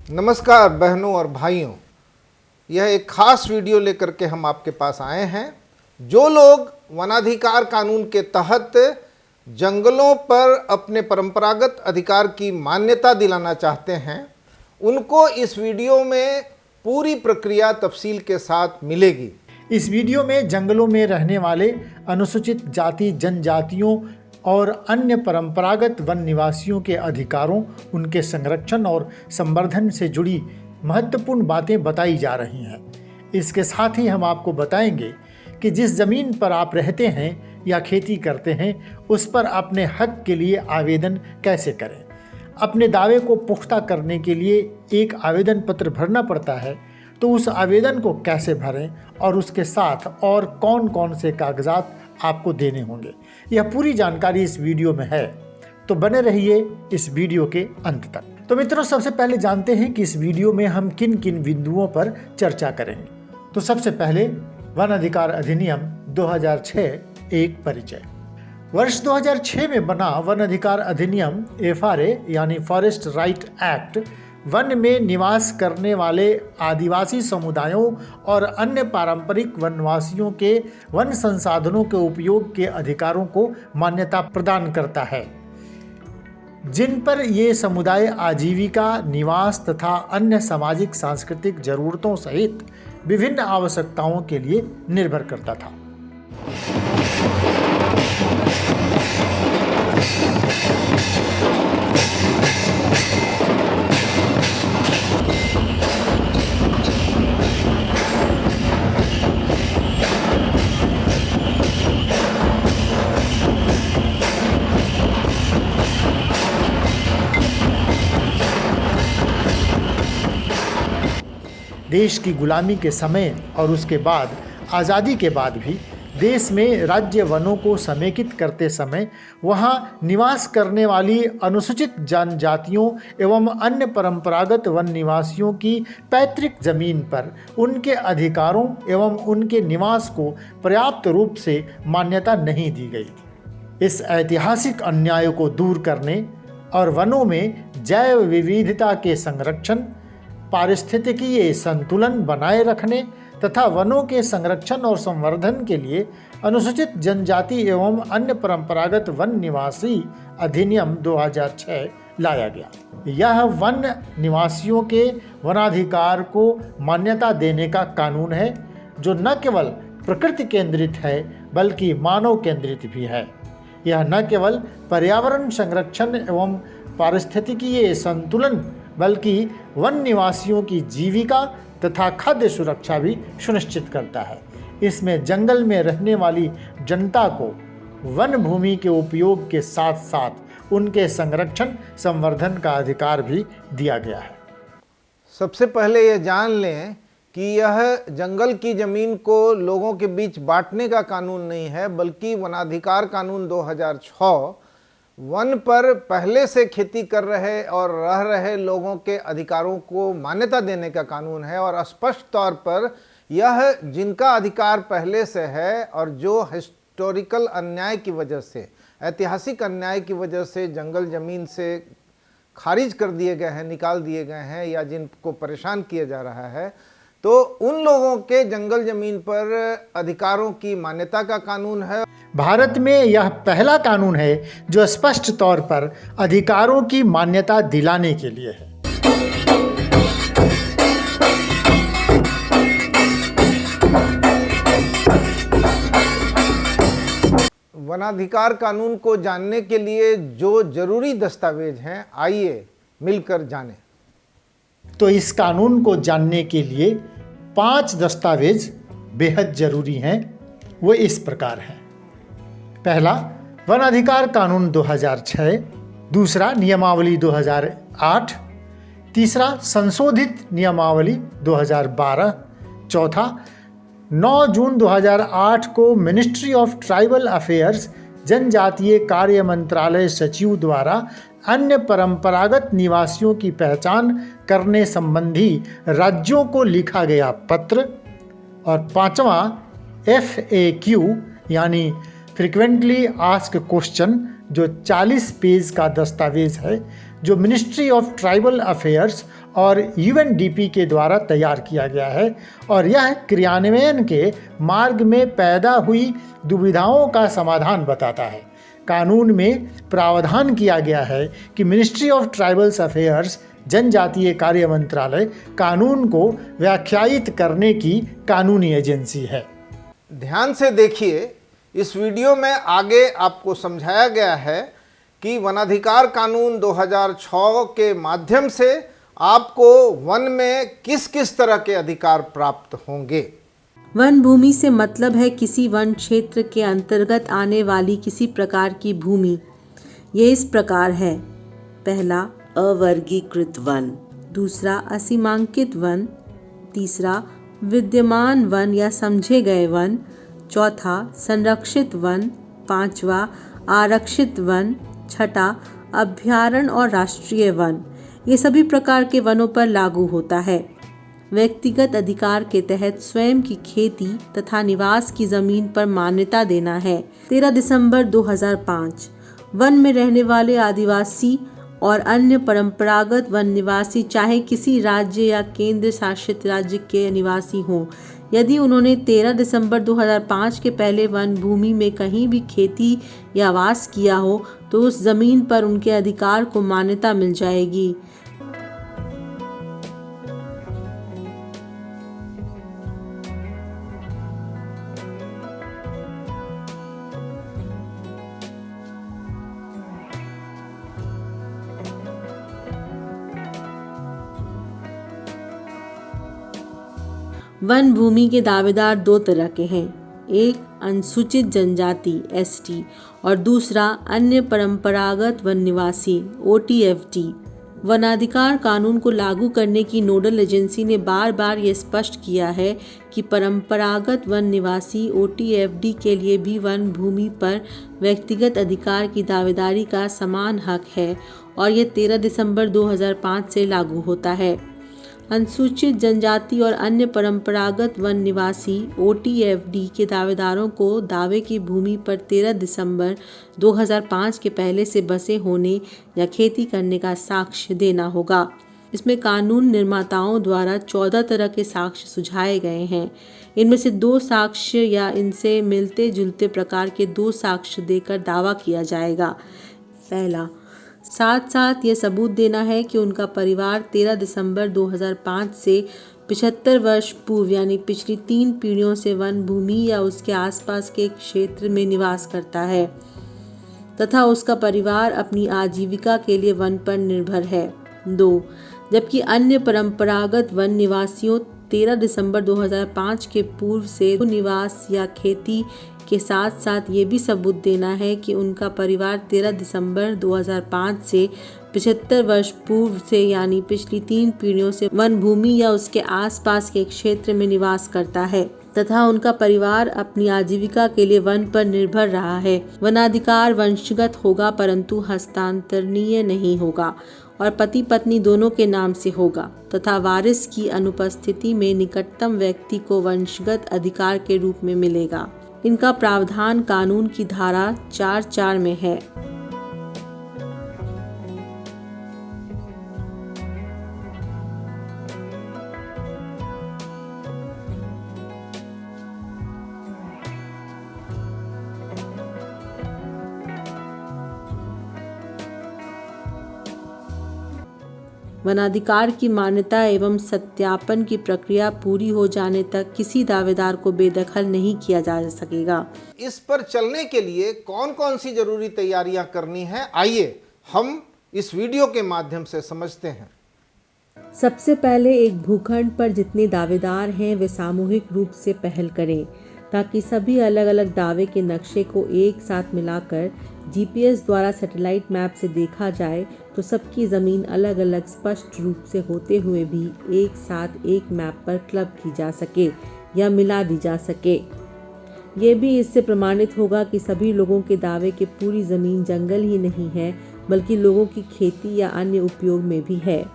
नमस्कार बहनों और भाइयों, यह एक खास वीडियो लेकर के हम आपके पास आए हैं। जो लोग वनाधिकार कानून के तहत जंगलों पर अपने परंपरागत अधिकार की मान्यता दिलाना चाहते हैं, उनको इस वीडियो में पूरी प्रक्रिया तफसील के साथ मिलेगी। इस वीडियो में जंगलों में रहने वाले अनुसूचित जाति जनजातियों और अन्य परंपरागत वन निवासियों के अधिकारों, उनके संरक्षण और संवर्धन से जुड़ी महत्वपूर्ण बातें बताई जा रही हैं। इसके साथ ही हम आपको बताएंगे कि जिस ज़मीन पर आप रहते हैं या खेती करते हैं, उस पर अपने हक के लिए आवेदन कैसे करें। अपने दावे को पुख्ता करने के लिए एक आवेदन पत्र भरना पड़ता है, तो उस आवेदन को कैसे भरें और उसके साथ और कौन कौन से कागजात आपको देने होंगे, यह पूरी जानकारी इस वीडियो में है। तो बने रहिए इस वीडियो के अंत तक। तो मित्रों, सबसे पहले जानते हैं कि इस वीडियो में हम किन किन बिंदुओं पर चर्चा करेंगे। तो सबसे पहले वन अधिकार अधिनियम 2006 एक परिचय। वर्ष 2006 में बना वन अधिकार अधिनियम FRA यानी फॉरेस्ट राइट एक्ट वन में निवास करने वाले आदिवासी समुदायों और अन्य पारंपरिक वनवासियों के वन संसाधनों के उपयोग के अधिकारों को मान्यता प्रदान करता है, जिन पर ये समुदाय आजीविका, निवास तथा अन्य सामाजिक सांस्कृतिक जरूरतों सहित विभिन्न आवश्यकताओं के लिए निर्भर करता था। देश की गुलामी के समय और उसके बाद आज़ादी के बाद भी देश में राज्य वनों को समेकित करते समय वहां निवास करने वाली अनुसूचित जनजातियों एवं अन्य परंपरागत वन निवासियों की पैतृक जमीन पर उनके अधिकारों एवं उनके निवास को पर्याप्त रूप से मान्यता नहीं दी गई। इस ऐतिहासिक अन्याय को दूर करने और वनों में जैव विविधता के संरक्षण, पारिस्थितिकीय संतुलन बनाए रखने तथा वनों के संरक्षण और संवर्धन के लिए अनुसूचित जनजाति एवं अन्य परंपरागत वन निवासी अधिनियम 2006 लाया गया। यह वन निवासियों के वनाधिकार को मान्यता देने का कानून है, जो न केवल प्रकृति केंद्रित है बल्कि मानव केंद्रित भी है। यह न केवल पर्यावरण संरक्षण एवं पारिस्थितिकीय संतुलन बल्कि वन निवासियों की जीविका तथा खाद्य सुरक्षा भी सुनिश्चित करता है। इसमें जंगल में रहने वाली जनता को वन भूमि के उपयोग के साथ साथ उनके संरक्षण संवर्धन का अधिकार भी दिया गया है। सबसे पहले यह जान लें कि यह जंगल की ज़मीन को लोगों के बीच बांटने का कानून नहीं है, बल्कि वनाधिकार कानून 2006 वन पर पहले से खेती कर रहे और रह रहे लोगों के अधिकारों को मान्यता देने का कानून है। और स्पष्ट तौर पर यह जिनका अधिकार पहले से है और जो हिस्टोरिकल अन्याय की वजह से, ऐतिहासिक अन्याय की वजह से जंगल ज़मीन से खारिज कर दिए गए हैं, निकाल दिए गए हैं, या जिनको परेशान किया जा रहा है, तो उन लोगों के जंगल ज़मीन पर अधिकारों की मान्यता का कानून है। भारत में यह पहला कानून है जो स्पष्ट तौर पर अधिकारों की मान्यता दिलाने के लिए है। वनाधिकार कानून को जानने के लिए जो जरूरी दस्तावेज हैं, आइए मिलकर जानें। तो इस कानून को जानने के लिए 5 दस्तावेज बेहद जरूरी हैं। वो इस प्रकार हैं। पहला, वन अधिकार कानून 2006। दूसरा, नियमावली 2008। तीसरा, संशोधित नियमावली 2012। चौथा, 9 जून 2008 को मिनिस्ट्री ऑफ ट्राइबल अफेयर्स जनजातीय कार्य मंत्रालय सचिव द्वारा अन्य परंपरागत निवासियों की पहचान करने संबंधी राज्यों को लिखा गया पत्र। और पांचवा, FAQ यानी फ्रीक्वेंटली आस्क्ड क्वेश्चन, जो 40 पेज का दस्तावेज है, जो मिनिस्ट्री ऑफ ट्राइबल अफेयर्स और यूएनडीपी के द्वारा तैयार किया गया है और यह क्रियान्वयन के मार्ग में पैदा हुई दुविधाओं का समाधान बताता है। कानून में प्रावधान किया गया है कि मिनिस्ट्री ऑफ ट्राइबल्स अफेयर्स जनजातीय कार्य मंत्रालय कानून को व्याख्यायित करने की कानूनी एजेंसी है। ध्यान से देखिए, इस वीडियो में आगे आपको समझाया गया है कि वनाधिकार कानून 2006 के माध्यम से आपको वन में किस किस तरह के अधिकार प्राप्त होंगे। वन भूमि से मतलब है किसी वन क्षेत्र के अंतर्गत आने वाली किसी प्रकार की भूमि। ये इस प्रकार है: पहला, अवर्गीकृत वन; दूसरा, असीमांकित वन; तीसरा, विद्यमान वन या समझे गए वन; चौथा, संरक्षित वन; पांचवा, आरक्षित वन; छठा, अभयारण्य और राष्ट्रीय वन। ये सभी प्रकार के वनों पर लागू होता है। व्यक्तिगत अधिकार के तहत स्वयं की खेती तथा निवास की जमीन पर मान्यता देना है। 13 दिसंबर 2005 वन में रहने वाले आदिवासी और अन्य परंपरागत वन निवासी चाहे किसी राज्य या केंद्र शासित राज्य के निवासी हों, यदि उन्होंने 13 दिसंबर 2005 के पहले वन भूमि में कहीं भी खेती या वास किया हो, तो उस जमीन पर उनके अधिकार को मान्यता मिल जाएगी। वन भूमि के दावेदार दो तरह के हैं, एक अनुसूचित जनजाति एसटी और दूसरा अन्य परंपरागत वन निवासी ओटीएफटी। वनाधिकार कानून को लागू करने की नोडल एजेंसी ने बार बार ये स्पष्ट किया है कि परंपरागत वन निवासी ओटीएफडी के लिए भी वन भूमि पर व्यक्तिगत अधिकार की दावेदारी का समान हक है और ये 13 दिसंबर 2005 से लागू होता है। अनुसूचित जनजाति और अन्य परंपरागत वन निवासी ओटीएफडी के दावेदारों को दावे की भूमि पर 13 दिसंबर 2005 के पहले से बसे होने या खेती करने का साक्ष्य देना होगा। इसमें कानून निर्माताओं द्वारा 14 तरह के साक्ष्य सुझाए गए हैं। इनमें से 2 साक्ष्य या इनसे मिलते जुलते प्रकार के 2 साक्ष्य देकर दावा किया जाएगा। पहला, साथ साथ ये सबूत देना है कि उनका परिवार 13 दिसंबर 2005 से 75 वर्ष पूर्व यानी पिछली 3 पीढ़ियों से वन भूमि या उसके आसपास के क्षेत्र में निवास करता है तथा उसका परिवार अपनी आजीविका के लिए वन पर निर्भर है। 2, जबकि अन्य परंपरागत वन निवासियों 13 दिसंबर 2005 के पूर्व से निवास या खेती के साथ साथ ये भी सबूत देना है कि उनका परिवार 13 दिसंबर 2005 से 75 वर्ष पूर्व से यानी पिछली 3 पीढ़ियों से वन भूमि या उसके आसपास के क्षेत्र में निवास करता है तथा उनका परिवार अपनी आजीविका के लिए वन पर निर्भर रहा है। वनाधिकार वंशगत होगा परंतु हस्तांतरणीय नहीं होगा और पति पत्नी दोनों के नाम से होगा तथा वारिस की अनुपस्थिति में निकटतम व्यक्ति को वंशगत अधिकार के रूप में मिलेगा। इनका प्रावधान कानून की धारा 4(4) में है। वनाधिकार की मान्यता एवं सत्यापन की प्रक्रिया पूरी हो जाने तक किसी दावेदार को बेदखल नहीं किया जा सकेगा। इस पर चलने के लिए कौन कौन सी जरूरी तैयारियां करनी है, आइए हम इस वीडियो के माध्यम से समझते हैं। सबसे पहले एक भूखंड पर जितने दावेदार हैं वे सामूहिक रूप से पहल करें ताकि सभी अलग अलग दावे के नक्शे को एक साथ मिलाकर जीपीएस द्वारा सैटेलाइट मैप से देखा जाए तो सबकी ज़मीन अलग अलग स्पष्ट रूप से होते हुए भी एक साथ एक मैप पर क्लब की जा सके या मिला दी जा सके। ये भी इससे प्रमाणित होगा कि सभी लोगों के दावे के पूरी ज़मीन जंगल ही नहीं है बल्कि लोगों की खेती या अन्य उपयोग में भी है।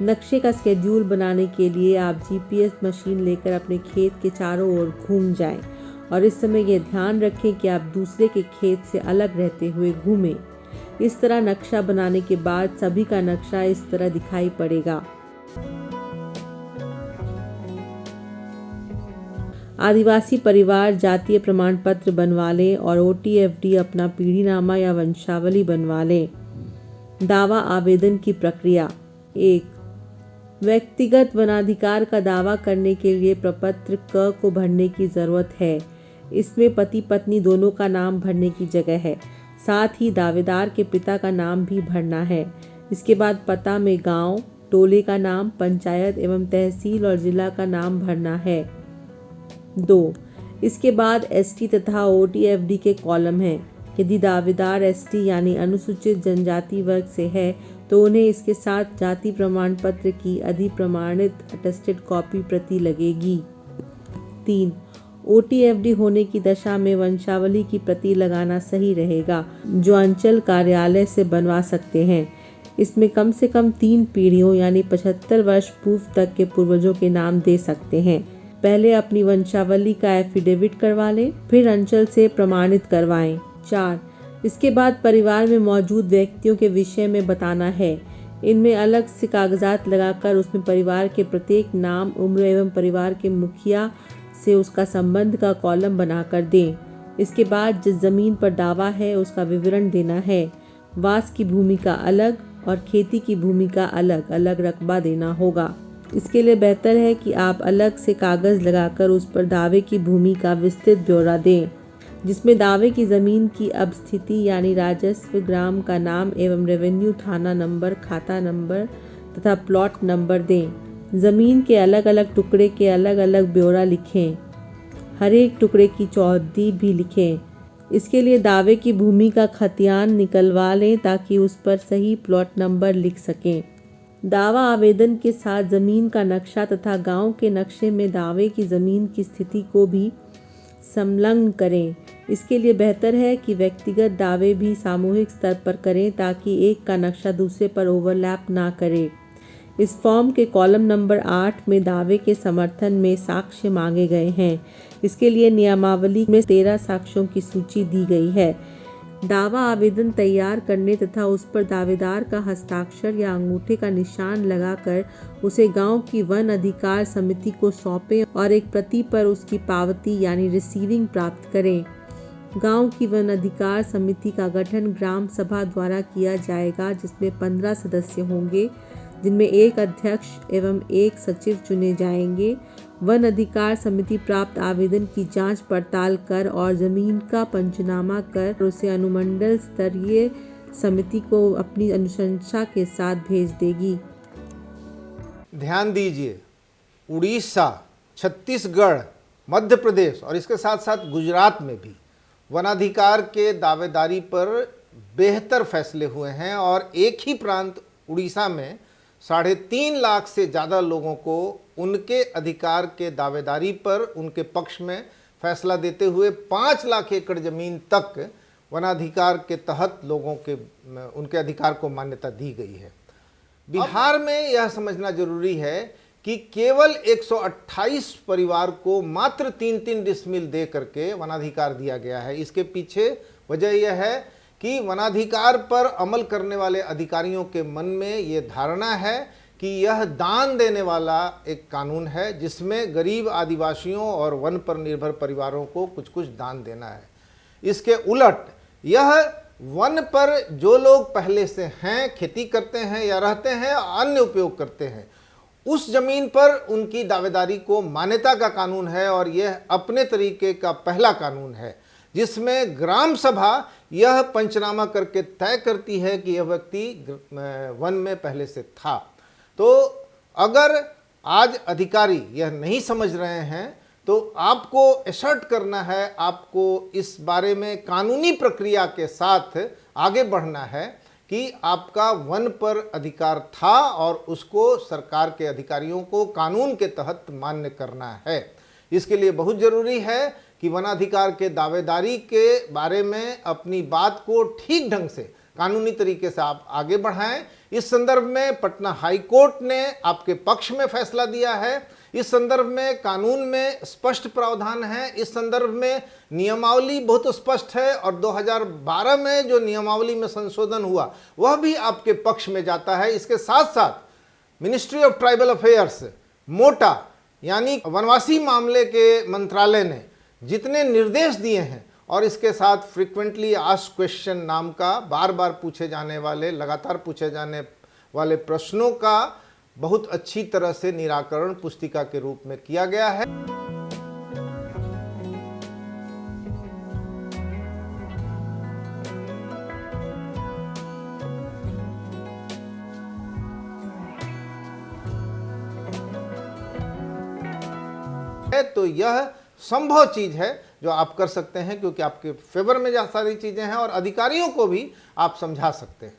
नक्शे का स्केड्यूल बनाने के लिए आप जीपीएस मशीन लेकर अपने खेत के चारों ओर घूम जाएं और इस समय यह ध्यान रखें कि आप दूसरे के खेत से अलग रहते हुए घूमें। इस तरह नक्शा बनाने के बाद सभी का नक्शा इस तरह दिखाई पड़ेगा। आदिवासी परिवार जातीय प्रमाण पत्र बनवा लें और OTFD अपना पीढ़ीनामा या वंशावली बनवा लें। दावा आवेदन की प्रक्रिया। 1. व्यक्तिगत वनाधिकार का दावा करने के लिए प्रपत्र क को भरने की ज़रूरत है। इसमें पति पत्नी दोनों का नाम भरने की जगह है, साथ ही दावेदार के पिता का नाम भी भरना है। इसके बाद पता में गांव, टोले का नाम, पंचायत एवं तहसील और जिला का नाम भरना है। 2. इसके बाद ST तथा OTFD के कॉलम हैं। यदि दावेदार ST यानी अनुसूचित जनजाति वर्ग से है तो उन्हें इसके साथ जाति प्रमाण पत्र की अधिप्रमाणित अटेस्टेड कॉपी प्रति लगेगी। 3. OTFD होने की दशा में वंशावली की प्रति लगाना सही रहेगा, जो अंचल कार्यालय से बनवा सकते हैं। इसमें कम से कम 3 पीढ़ियों यानी 75 वर्ष पूर्व तक के पूर्वजों के नाम दे सकते हैं। पहले अपनी वंशावली का एफिडेविट करवा लें, फिर अंचल से प्रमाणित करवाएं। 4. इसके बाद परिवार में मौजूद व्यक्तियों के विषय में बताना है। इनमें अलग से कागजात लगाकर उसमें परिवार के प्रत्येक नाम, उम्र एवं परिवार के मुखिया से उसका संबंध का कॉलम बनाकर दें। इसके बाद जिस जमीन पर दावा है उसका विवरण देना है। वास की भूमि का अलग और खेती की भूमि का अलग अलग रकबा देना होगा। इसके लिए बेहतर है कि आप अलग से कागज़ लगाकर उस पर दावे की भूमि का विस्तृत ब्यौरा दें, जिसमें दावे की ज़मीन की अब स्थिति यानी राजस्व, ग्राम का नाम एवं रेवेन्यू थाना नंबर, खाता नंबर तथा प्लॉट नंबर दें। ज़मीन के अलग अलग टुकड़े के अलग अलग ब्यौरा लिखें। हर एक टुकड़े की चौहद्दी भी लिखें। इसके लिए दावे की भूमि का खतियान निकलवा लें ताकि उस पर सही प्लॉट नंबर लिख सकें। दावा आवेदन के साथ ज़मीन का नक्शा तथा गांव के नक्शे में दावे की ज़मीन की स्थिति को भी संलग्न करें। इसके लिए बेहतर है कि व्यक्तिगत दावे भी सामूहिक स्तर पर करें ताकि एक का नक्शा दूसरे पर ओवरलैप ना करे। इस फॉर्म के कॉलम नंबर 8 में दावे के समर्थन में साक्ष्य मांगे गए हैं। इसके लिए नियमावली में 13 साक्ष्यों की सूची दी गई है। दावा आवेदन तैयार करने तथा उस पर दावेदार का हस्ताक्षर या अंगूठे का निशान लगाकर उसे गांव की वन अधिकार समिति को सौंपें और एक प्रति पर उसकी पावती यानी रिसीविंग प्राप्त करें। गांव की वन अधिकार समिति का गठन ग्राम सभा द्वारा किया जाएगा, जिसमें 15 सदस्य होंगे, जिनमें एक अध्यक्ष एवं एक सचिव चुने जाएंगे। वन अधिकार समिति प्राप्त आवेदन की जांच पड़ताल कर और जमीन का पंचनामा कर उसे अनुमंडल स्तरीय समिति को अपनी अनुशंसा के साथ भेज देगी। ध्यान दीजिए, उड़ीसा, छत्तीसगढ़, मध्य प्रदेश और इसके साथ साथ गुजरात में भी वनाधिकार के दावेदारी पर बेहतर फैसले हुए हैं और एक ही प्रांत उड़ीसा में 3.5 लाख से ज़्यादा लोगों को उनके अधिकार के दावेदारी पर उनके पक्ष में फैसला देते हुए 5 लाख एकड़ ज़मीन तक वनाधिकार के तहत लोगों के उनके अधिकार को मान्यता दी गई है। बिहार में यह समझना जरूरी है कि केवल 128 परिवार को मात्र 3-3 डिसमिल दे करके वनाधिकार दिया गया है। इसके पीछे वजह यह है कि वनाधिकार पर अमल करने वाले अधिकारियों के मन में ये धारणा है कि यह दान देने वाला एक कानून है, जिसमें गरीब आदिवासियों और वन पर निर्भर परिवारों को कुछ कुछ दान देना है। इसके उलट यह वन पर जो लोग पहले से हैं, खेती करते हैं या रहते हैं, अन्य उपयोग करते हैं, उस जमीन पर उनकी दावेदारी को मान्यता का कानून है और यह अपने तरीके का पहला कानून है, जिसमें ग्राम सभा यह पंचनामा करके तय करती है कि यह व्यक्ति वन में पहले से था। तो अगर आज अधिकारी यह नहीं समझ रहे हैं तो आपको एसर्ट करना है, आपको इस बारे में कानूनी प्रक्रिया के साथ आगे बढ़ना है कि आपका वन पर अधिकार था और उसको सरकार के अधिकारियों को कानून के तहत मान्य करना है। इसके लिए बहुत ज़रूरी है कि वनाधिकार के दावेदारी के बारे में अपनी बात को ठीक ढंग से कानूनी तरीके से आप आगे बढ़ाएं। इस संदर्भ में पटना हाई कोर्ट ने आपके पक्ष में फैसला दिया है। इस संदर्भ में कानून में स्पष्ट प्रावधान है, इस संदर्भ में नियमावली बहुत स्पष्ट है और 2012 में जो नियमावली में संशोधन हुआ वह भी आपके पक्ष में जाता है। इसके साथ साथ मिनिस्ट्री ऑफ ट्राइबल अफेयर्स मोटा यानी वनवासी मामले के मंत्रालय ने जितने निर्देश दिए हैं और इसके साथ फ्रीक्वेंटली आस्क्ड क्वेश्चन नाम का बार बार पूछे जाने वाले, लगातार पूछे जाने वाले प्रश्नों का बहुत अच्छी तरह से निराकरण पुस्तिका के रूप में किया गया है। तो यह संभव चीज है जो आप कर सकते हैं, क्योंकि आपके फेवर में जहाँ सारी चीजें हैं और अधिकारियों को भी आप समझा सकते हैं।